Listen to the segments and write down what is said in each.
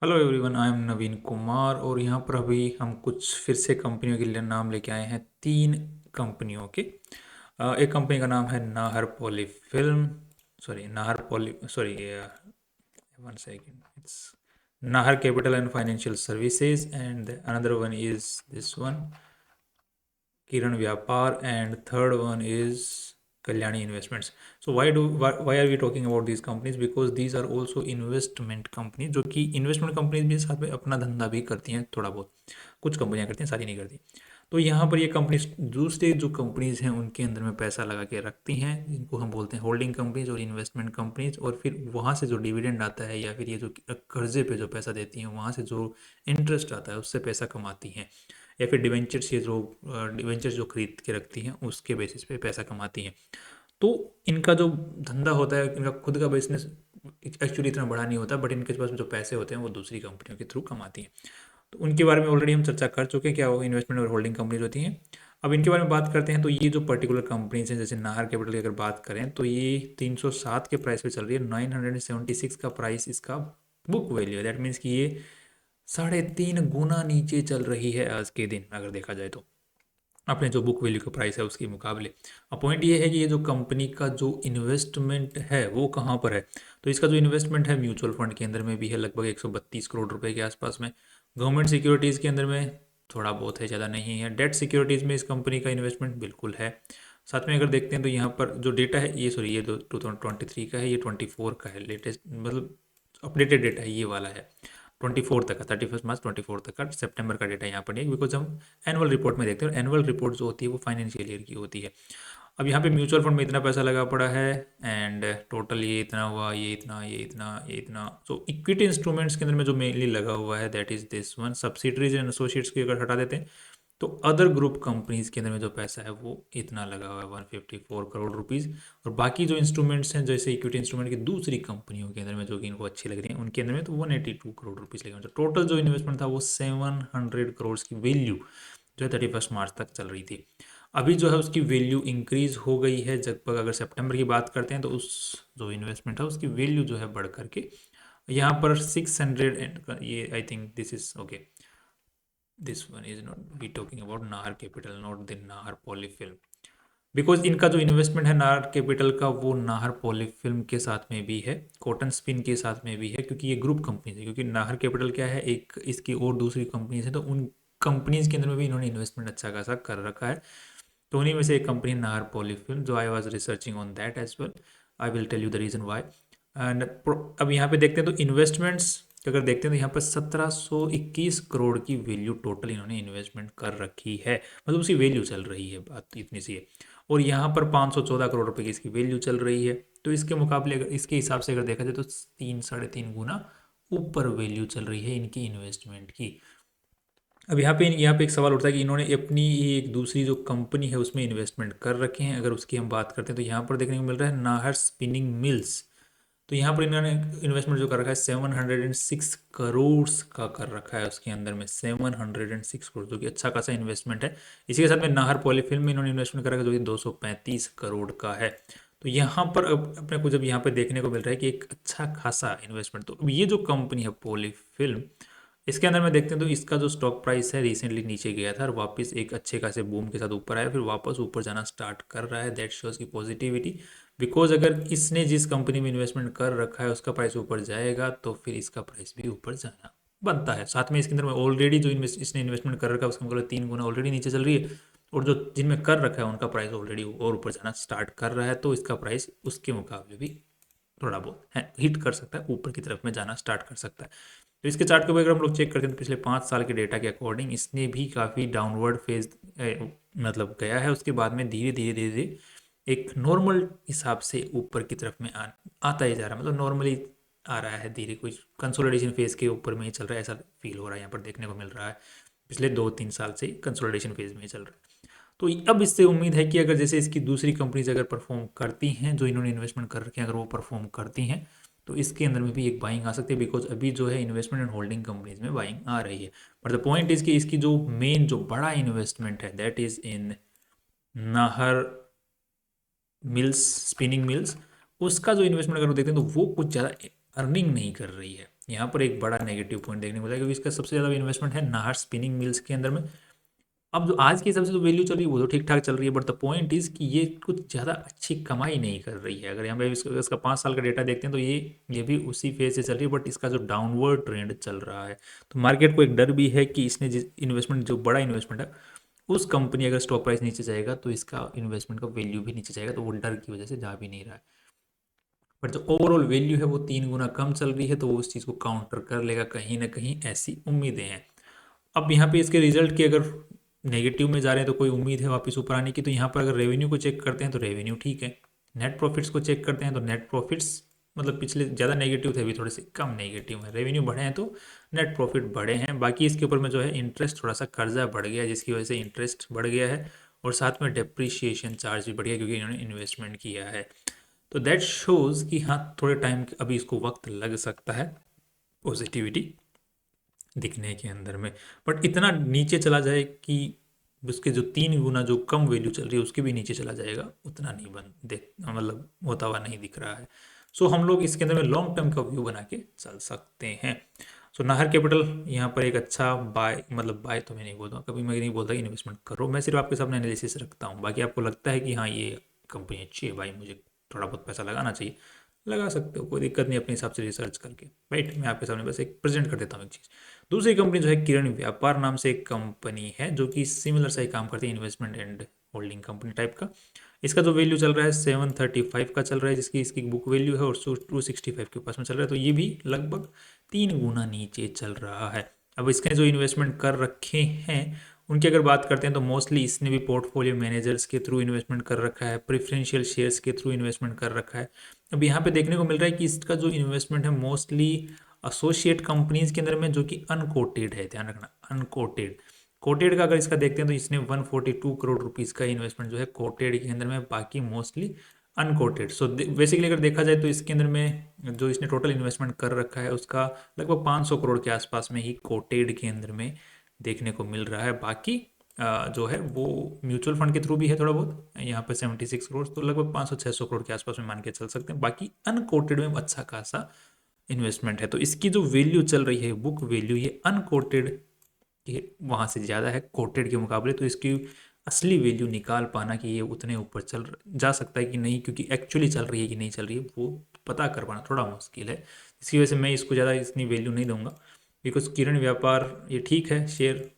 Hello everyone, I am नवीन कुमार और यहाँ पर अभी हम कुछ फिर से कंपनियों के लिए नाम लेके आए हैं। तीन कंपनियों के। एक कंपनी का नाम है Nahar poly film, sorry Nahar poly, sorry, one second, it's Nahar capital and financial services and another one is this one, Kiran Vyapar, and third one is Kalyani investments. So why are we talking about these companies? Because these are also investment companies, जो कि investment companies भी साथ में अपना धंधा भी करती हैं थोड़ा बहुत। कुछ कंपनियां करती हैं, सारी नहीं करती। तो यहाँ पर ये कंपनी दूसरे जो कंपनीज हैं उनके अंदर में पैसा लगा के रखती हैं, जिनको हम बोलते हैं होल्डिंग कंपनीज और इन्वेस्टमेंट कंपनीज, और फिर वहाँ से जो डिविडेंड आता है या फिर ये जो कर्जे पे जो पैसा देती हैं वहाँ से जो इंटरेस्ट आता है उससे पैसा कमाती हैं, या फिर डिवेंचर्स, ये जो डिवेंचर्स जो खरीद के रखती हैं उसके बेसिस पे पैसा कमाती हैं। तो इनका जो धंधा होता है, इनका खुद का बिजनेस एक्चुअली इतना बड़ा नहीं होता, बट इनके पास जो पैसे होते हैं वो दूसरी कंपनियों के थ्रू कमाती हैं। तो उनके बारे में ऑलरेडी हम चर्चा कर चुके हैं, क्या वो इन्वेस्टमेंट और होल्डिंग कंपनीज होती हैं। अब इनके बारे में बात करते हैं। तो ये जो पर्टिकुलर कंपनीज हैं, जैसे नाहर कैपिटल की अगर बात करें तो ये 307 के प्राइस पे चल रही है। 976 का प्राइस इसका बुक वैल्यू है। दैट मीन्स कि ये 3.5 गुना नीचे चल रही है आज के दिन, अगर देखा जाए तो अपने जो बुक वैल्यू का प्राइस है उसके मुकाबले। अब पॉइंट ये है कि ये जो कंपनी का जो इन्वेस्टमेंट है वो कहाँ पर है। तो इसका जो इन्वेस्टमेंट है म्यूचुअल फंड के अंदर में भी है, लगभग 132 करोड़ रुपए के आसपास में। गवर्नमेंट सिक्योरिटीज़ के अंदर में थोड़ा बहुत है, ज़्यादा नहीं है। डेट सिक्योरिटीज़ में इस कंपनी का इन्वेस्टमेंट बिल्कुल है। साथ में अगर देखते हैं तो यहाँ पर जो डेटा है, ये सॉरी, ये 2023 का है, ये 24 का है, लेटेस्ट मतलब अपडेटेड डेटा है, ये वाला है 24 तक का, 31 मार्च 24 तक का। सितंबर का डेटा यहाँ पर नहीं है, बिकॉज हम एनुअल रिपोर्ट में देखते हैं, और एनुअल रिपोर्ट जो होती है वो फाइनेंशियल ईयर की होती है। अब यहाँ पे म्यूचुअल फंड में इतना पैसा लगा पड़ा है, एंड टोटल ये इतना हुआ, ये इतना, ये इतना, ये इतना। सो इक्विटी इंस्ट्रूमेंट्स के अंदर में जो मेनली लगा हुआ है that is this one. Subsidiaries and associates की अगर हटा देते हैं तो अदर ग्रुप कंपनीज के अंदर में जो पैसा है वो इतना लगा हुआ है, 154 करोड़ रुपीज़। और बाकी जो इंस्ट्रूमेंट्स हैं, जैसे इक्विटी इंस्ट्रूमेंट की दूसरी कंपनियों के अंदर में जो कि इनको अच्छी लग रही हैं उनके अंदर में, तो 182 करोड़ रुपीज़ लगे। तो टोटल जो इन्वेस्टमेंट था वो 700 करोड़ की वैल्यू जो है 31 मार्च तक चल रही थी। अभी जो है उसकी वैल्यू इंक्रीज हो गई है लगभग, अगर सितंबर की बात करते हैं तो उस जो इन्वेस्टमेंट है उसकी वैल्यू जो है बढ़ करके यहाँ पर 600 एंड, ये I think this is okay, this one is not be talking about Nahar capital, not the Nahar poly film. Because इनका जो इन्वेस्टमेंट है नाहर कैपिटल का वो नाहर पॉलीफिल्म के साथ में भी है, कॉटन स्पिन के साथ में भी है, क्योंकि ये ग्रुप कंपनीज है। क्योंकि नाहर कैपिटल क्या है, एक इसकी और दूसरी कंपनीज है, तो उन कंपनीज के अंदर में भी इन्होंने इन्वेस्टमेंट अच्छा खासा कर रखा है। तो उन्हीं में से एक कंपनी नाहर पॉलीफिल्म, जो I was researching on that as well. I will tell you the reason why. And अब यहाँ पे देखते हैं तो इन्वेस्टमेंट्स अगर देखते हैं तो यहाँ पर 1721 करोड़ की वैल्यू टोटल इन्होंने इन्वेस्टमेंट कर रखी है, मतलब उसकी वैल्यू चल रही है, बात इतनी सी है। और यहाँ पर 514 करोड़ रुपए की इसकी वैल्यू चल रही है। तो इसके मुकाबले अगर इसके हिसाब से अगर देखा जाए तो 3 साढ़े 3 गुना ऊपर वैल्यू चल रही है इनकी इन्वेस्टमेंट की। अब यहाँ पे एक सवाल उठता है कि इन्होंने अपनी ही एक दूसरी जो कंपनी है उसमें इन्वेस्टमेंट कर रखे हैं। अगर उसकी हम बात करते हैं तो यहाँ पर देखने को मिल रहा है नाहर स्पिनिंग मिल्स। तो यहाँ पर इन्होंने इन्वेस्टमेंट जो कर रखा है 706 करोड़ का कर रखा है, उसके अंदर में 706 करोड़, जो कि अच्छा खासा इन्वेस्टमेंट है। इसी के साथ में नाहर पॉलीफिल्म में इन्होंने इन्वेस्टमेंट कर रखा है जो कि 235 करोड़ का है। तो यहाँ पर अपने को जब यहाँ पे देखने को मिल रहा है कि एक अच्छा खासा इन्वेस्टमेंट, तो ये जो कंपनी है पॉलीफिल्म, इसके अंदर में देखते हैं तो इसका जो स्टॉक प्राइस है रिसेंटली नीचे गया था और वापस एक अच्छे खासे बूम के साथ ऊपर आया, फिर वापस ऊपर जाना स्टार्ट कर रहा है। दैट शोज की पॉजिटिविटी। बिकॉज अगर इसने जिस कंपनी में इन्वेस्टमेंट कर रखा है उसका प्राइस ऊपर जाएगा तो फिर इसका प्राइस भी ऊपर जाना बनता है। साथ में इसके अंदर में ऑलरेडी जो इसने इन्वेस्टमेंट कर रखा है उसका मतलब 3 गुना ऑलरेडी नीचे चल रही है, और जो जिनमें कर रखा है उनका प्राइस ऑलरेडी और ऊपर जाना स्टार्ट कर रहा है, तो इसका प्राइस उसके मुकाबले भी थोड़ा बहुत है हिट कर सकता है, ऊपर की तरफ में जाना स्टार्ट कर सकता है। तो इसके चार्ट को अगर हम लोग चेक करते हैं तो पिछले 5 साल के डेटा के अकॉर्डिंग इसने भी काफ़ी डाउनवर्ड फेज मतलब गया है। उसके बाद में धीरे धीरे धीरे धीरे एक नॉर्मल हिसाब से ऊपर की तरफ में आता ही जा रहा है, मतलब नॉर्मली आ रहा है धीरे, कुछ कंसोलिडेशन फेज के ऊपर में ही चल रहा है, ऐसा फील हो रहा है यहाँ पर देखने को मिल रहा है। पिछले 2-3 साल से कंसोलिडेशन फेज में ही चल रहा है। तो अब इससे उम्मीद है कि अगर जैसे इसकी दूसरी कंपनीज अगर परफॉर्म करती हैं, जो इन्होंने इन्वेस्टमेंट कर रखे हैं, अगर वो परफॉर्म करती हैं तो इसके अंदर में भी एक बाइंग आ सकती है। बिकॉज अभी जो है इन्वेस्टमेंट एंड होल्डिंग कंपनीज में बाइंग आ रही है। बट द पॉइंट इज कि इसकी जो मेन जो बड़ा इन्वेस्टमेंट है that is in Nahar mills, spinning mills. उसका जो इन्वेस्टमेंट अगर देखते हैं तो वो कुछ ज़्यादा अर्निंग नहीं कर रही है। यहाँ पर एक बड़ा नेगेटिव पॉइंट देखने को मिला, क्योंकि इसका सबसे ज़्यादा इन्वेस्टमेंट है नाहर स्पिनिंग मिल्स के अंदर में। अब जो आज के हिसाब से जो वैल्यू चल रही है वो तो ठीक ठाक चल रही है, बट द पॉइंट इज कि ये कुछ ज़्यादा अच्छी कमाई नहीं कर रही है। अगर यहाँ पे इसका 5 साल का डेटा देखते हैं तो ये भी उसी फेज से चल रही है, बट इसका जो डाउनवर्ड ट्रेंड चल रहा है। तो मार्केट को एक डर भी है कि इसने जिस इन्वेस्टमेंट, जो बड़ा इन्वेस्टमेंट है उस कंपनी, अगर स्टॉक प्राइस नीचे जाएगा तो इसका इन्वेस्टमेंट का वैल्यू भी नीचे जाएगा, तो वो डर की वजह से जा भी नहीं रहा है। बट जो ओवरऑल वैल्यू है वो 3 गुना कम चल रही है, तो वो उस चीज़ को काउंटर कर लेगा कहीं ना कहीं, ऐसी उम्मीदें हैं। अब यहाँ पे इसके रिजल्ट की अगर नेगेटिव में जा रहे हैं तो कोई उम्मीद है वापस ऊपर आने की, तो यहाँ पर अगर रेवेन्यू को चेक करते हैं तो रेवेन्यू ठीक है, नेट प्रॉफिट्स को चेक करते हैं तो नेट प्रॉफिट्स मतलब पिछले ज़्यादा नेगेटिव थे, अभी थोड़े से कम नेगेटिव है। रेवेन्यू बढ़े हैं तो नेट प्रॉफिट बढ़े हैं। बाकी इसके ऊपर में जो है इंटरेस्ट, थोड़ा सा कर्जा बढ़ गया जिसकी वजह से इंटरेस्ट बढ़ गया है, और साथ में डेप्रिसिएशन चार्ज भी बढ़ गया क्योंकि इन्होंने इन्वेस्टमेंट किया है। तो दैट शोज़ कि हाँ थोड़े टाइम अभी इसको वक्त लग सकता है पॉजिटिविटी दिखने के अंदर में, बट इतना नीचे चला जाए कि उसके जो 3 गुना जो कम वैल्यू चल रही है उसके भी नीचे चला जाएगा, उतना नहीं बन देख मतलब होता हुआ नहीं दिख रहा है। सो हम लोग इसके अंदर में लॉन्ग टर्म का व्यू बना के चल सकते हैं। सो नाहर कैपिटल यहाँ पर एक अच्छा बाय, मतलब बाय तो मैं नहीं बोलता, कभी मैं नहीं बोलता कि इन्वेस्टमेंट करो, मैं सिर्फ आपके सामने एनालिसिस रखता हूँ। बाकी आपको लगता है कि हाँ ये कंपनी अच्छी है भाई, मुझे थोड़ा बहुत पैसा लगाना चाहिए, लगा सकते हो, कोई दिक्कत नहीं, अपने हिसाब से रिसर्च करके। राइट, मैं आपके सामने बस एक प्रेजेंट कर देता हूँ एक चीज़। दूसरी कंपनी जो है किरण व्यापार नाम से एक कंपनी है, जो कि सिमिलर सा ही काम करती है, investment and holding company type का। इसका जो वैल्यू चल रहा है 735 का चल रहा है, जिसकी इसकी बुक वैल्यू है, और 265 के पास में चल रहा है, तो ये भी लगभग 3 गुना नीचे चल रहा है। अब इसके जो इन्वेस्टमेंट कर रखे हैं उनकी अगर बात करते हैं तो मोस्टली इसने भी पोर्टफोलियो मैनेजर्स के थ्रू इन्वेस्टमेंट कर रखा है, प्रेफरेंशियल शेयर्स के थ्रू इन्वेस्टमेंट कर रखा है। अब यहाँ पे देखने को मिल रहा है कि इसका जो इन्वेस्टमेंट है मोस्टली एसोसिएट कंपनीज के अंदर में, जो कि अनकोटेड है, ध्यान रखना अनकोटेड। कोटेड का अगर इसका देखते हैं तो इसने 142 करोड़ रुपीस का इन्वेस्टमेंट जो है कोटेड के अंदर में, बाकी मोस्टली अनकोटेड। सो बेसिकली अगर देखा जाए तो इसके अंदर में जो इसने टोटल इन्वेस्टमेंट कर रखा है उसका लगभग 500 करोड़ के आसपास में ही कोटेड के अंदर में देखने को मिल रहा है। बाकी जो है वो म्यूचुअल फंड के थ्रू भी है थोड़ा बहुत, यहाँ पे 76 करोड़, तो लगभग 500-600 करोड़ के आसपास में मान के चल सकते हैं। बाकी अनकोटेड में अच्छा खासा इन्वेस्टमेंट है, तो इसकी जो वैल्यू चल रही है बुक वैल्यू, ये अनकोटेड के वहाँ से ज़्यादा है कोटेड के मुकाबले। तो इसकी असली वैल्यू निकाल पाना कि ये उतने ऊपर चल जा सकता है कि नहीं, क्योंकि एक्चुअली चल रही है कि नहीं चल रही है वो पता कर पाना थोड़ा मुश्किल है। इसकी वजह से मैं इसको ज़्यादा इतनी वैल्यू नहीं दूंगा, बिकॉज किरण व्यापार ये ठीक है शेयर।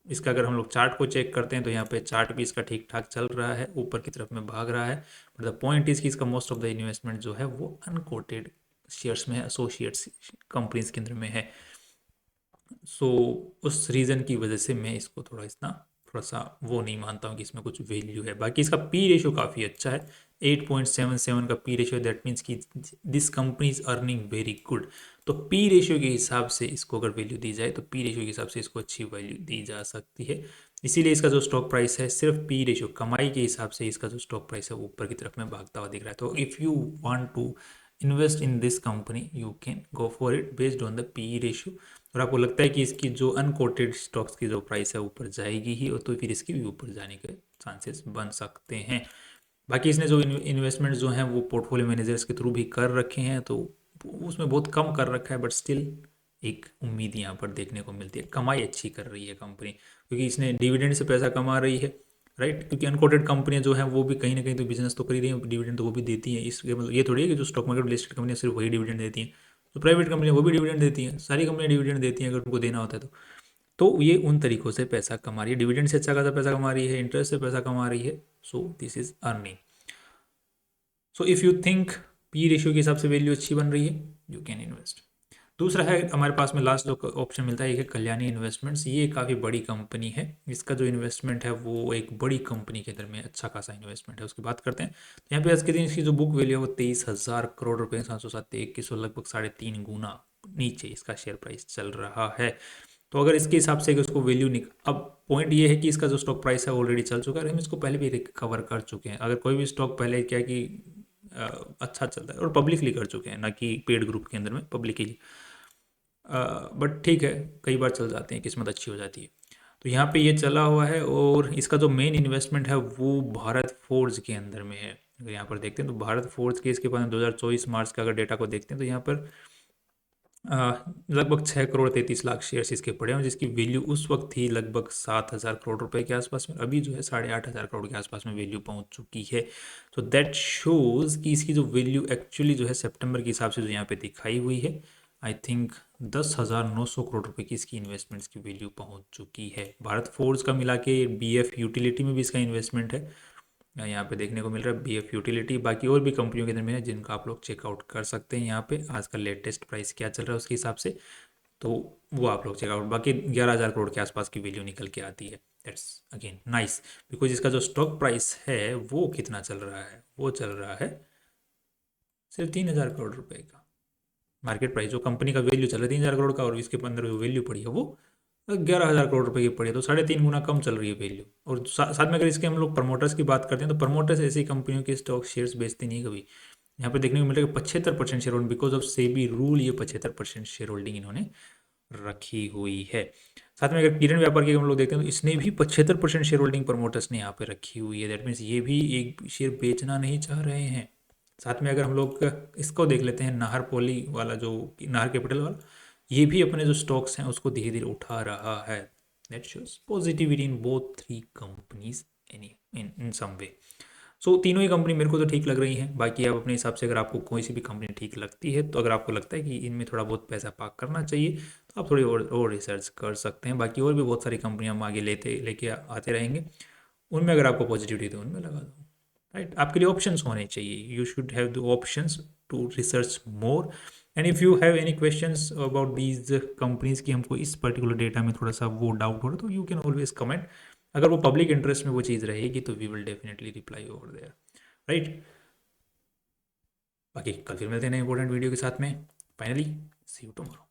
इसका अगर हम लोग चार्ट को चेक करते हैं तो यहाँ पे चार्ट भी इसका ठीक ठाक चल रहा है, ऊपर की तरफ में भाग रहा है। बट द पॉइंट इज कि इसका मोस्ट ऑफ द इन्वेस्टमेंट जो है वो अनकोटेड शेयर्स में है, एसोसिएट्स कंपनीज के अंदर में है। सो उस रीज़न की वजह से मैं इसको थोड़ा सा वो नहीं मानता हूँ कि इसमें कुछ वैल्यू है। बाकी इसका पी रेशियो काफ़ी अच्छा है, 8.77 का पी रेशियो, दैट मीन्स कि this company is earning very good. तो पी रेशियो के हिसाब से इसको अगर वैल्यू दी जाए तो पी रेशियो के हिसाब से इसको अच्छी वैल्यू दी जा सकती है। इसीलिए इसका जो स्टॉक प्राइस है सिर्फ पी रेशियो कमाई के हिसाब से इसका जो स्टॉक प्राइस है वो ऊपर की तरफ में भागता हुआ दिख रहा है। तो if you want to invest in this company you can go for it based on the P ratio. और आपको लगता है कि इसकी जो अनकोटेड स्टॉक्स की जो प्राइस है ऊपर जाएगी ही, और तो फिर इसकी भी ऊपर जाने के चांसेस बन सकते हैं। बाकी इसने जो इन्वेस्टमेंट जो हैं वो पोर्टफोलियो मैनेजर्स के थ्रू भी कर रखे हैं, तो उसमें बहुत कम कर रखा है, बट स्टिल एक उम्मीद यहाँ पर देखने को मिलती है। कमाई अच्छी कर रही है कंपनी, क्योंकि इसने डिविडेंड से पैसा कमा रही है। राइट, क्योंकि अनकोटेड कंपनियां जो हैं वो भी कहीं ना कहीं तो बिजनेस तो कर ही रही हैं, डिविडेंड तो वो भी देती हैं। इसके मतलब ये थोड़ी है कि जो स्टॉक मार्केट लिस्टेड कंपनियां सिर्फ वही डिविडेंड देती हैं, तो प्राइवेट कंपनियां वो भी डिविडेंड देती हैं, सारी कंपनियां डिविडेंड देती हैं अगर उनको देना होता है तो ये उन तरीकों से पैसा कमा रही है, डिविडेंड से अच्छा खासा पैसा कमा रही है, इंटरेस्ट से पैसा कमा रही है। So this is earning. So if you think P ratio के हिसाब से वैल्यू अच्छी बन रही है यू कैन इन्वेस्ट। दूसरा है हमारे पास में लास्ट जो ऑप्शन मिलता है एक है कल्याणी इन्वेस्टमेंट्स। ये काफ़ी बड़ी कंपनी है, इसका जो इन्वेस्टमेंट है वो एक बड़ी कंपनी के अंदर में अच्छा खासा इन्वेस्टमेंट है, उसकी बात करते हैं। तो यहाँ पे आज के दिन इसकी जो बुक वैल्यू है वो 23,000 करोड़ रुपये, 707 लगभग 3.5 गुना नीचे इसका शेयर प्राइस चल रहा है। तो अगर इसके हिसाब से उसको वैल्यू अब पॉइंट ये है कि इसका जो स्टॉक प्राइस है ऑलरेडी चल चुका है, हम इसको पहले भी कवर कर चुके हैं। अगर कोई भी स्टॉक पहले क्या कि अच्छा चलता है और पब्लिकली कर चुके हैं, ना कि पेड ग्रुप के अंदर में पब्लिकली, बट ठीक है कई बार चल जाते हैं, किस्मत अच्छी हो जाती है। तो यहाँ पे ये चला हुआ है, और इसका जो मेन इन्वेस्टमेंट है वो भारत फोर्ज के अंदर में है। अगर यहाँ पर देखते हैं तो भारत फोर्ज के इसके पास 2024 मार्च का अगर डेटा को देखते हैं तो यहाँ पर लगभग 6 करोड़ 33 लाख शेयर्स इसके पड़े हैं, जिसकी वैल्यू उस वक्त थी लगभग 7,000 करोड़ रुपए के आसपास में। अभी जो है 8,500 करोड़ के आसपास में वैल्यू पहुंच चुकी है। तो दैट शोज कि इसकी जो वैल्यू एक्चुअली जो है सितंबर के हिसाब से जो यहाँ पे दिखाई हुई है, आई थिंक 10,900 करोड़ रुपए की इसकी इन्वेस्टमेंट्स की वैल्यू पहुंच चुकी है। भारत फोर्ज का मिला के BF यूटिलिटी में भी इसका इन्वेस्टमेंट है, यहाँ पे देखने को मिल रहा है BF यूटिलिटी। बाकी और भी कंपनियों के अंदर में है जिनका आप लोग चेकआउट कर सकते हैं। यहाँ पे आज का लेटेस्ट प्राइस क्या चल रहा है उसके हिसाब से, तो वो आप लोग चेकआउट। बाकी 11,000 करोड़ के आसपास की वैल्यू निकल के आती है। दैट्स अगेन नाइस, बिकॉज इसका जो स्टॉक प्राइस है वो कितना चल रहा है, वो चल रहा है सिर्फ 3,000 करोड़ रुपए का मार्केट प्राइस। जो कंपनी का वैल्यू चल रहा है 3,000 करोड़ का, और इसके अंदर जो वैल्यू पड़ी है वो 11,000 करोड़ रुपए की पड़ी है। तो 3.5 गुना कम चल रही है वैल्यू। और साथ में अगर इसके हम लोग प्रमोटर्स की बात करते हैं, तो प्रमोटर्स ऐसी कंपनियों के स्टॉक शेयर्स बेचते नहीं कभी। यहाँ पे देखने को मिल रहा है 75% share holding, because of SEBI rule ये 75% शेयर होल्डिंग इन्होंने रखी हुई है। साथ में अगर किरण व्यापार की हम लोग देखते हैं तो इसने भी 75% शेयर होल्डिंग प्रमोटर्स ने यहाँ पे रखी हुई है। दैट मीन्स ये भी एक शेयर बेचना नहीं चाह रहे हैं। साथ में अगर हम लोग इसको देख लेते हैं, नाहर पॉली वाला, जो नाहर कैपिटल वाला, ये भी अपने जो स्टॉक्स हैं उसको धीरे धीरे उठा रहा है। That shows positivity in both three companies in some way. So तीनों ही कंपनी मेरे को तो ठीक लग रही हैं। बाकी आप अपने हिसाब से, अगर आपको कोई सी भी कंपनी ठीक लगती है, तो अगर आपको लगता है कि इनमें थोड़ा बहुत पैसा पार्क करना चाहिए, तो आप थोड़ी और रिसर्च कर सकते हैं। बाकी और भी बहुत सारी कंपनियां हम आगे लेके आते रहेंगे। उनमें अगर आपको पॉजिटिविटी तो उनमें लगा दो। राइट, आपके लिए ऑप्शंस होने चाहिए। You should have the options to research more. And if you have any questions about these companies की, हमको इस पर्टिकुलर डेटा में थोड़ा सा वो डाउट हो रहा है, तो यू कैन ऑलवेज कमेंट। अगर वो पब्लिक इंटरेस्ट में वो चीज़ रहेगी तो we will definitely reply over there. Right, बाकी कल फिर मिलते हैं इंपॉर्टेंट वीडियो के साथ में। Finally see you tomorrow.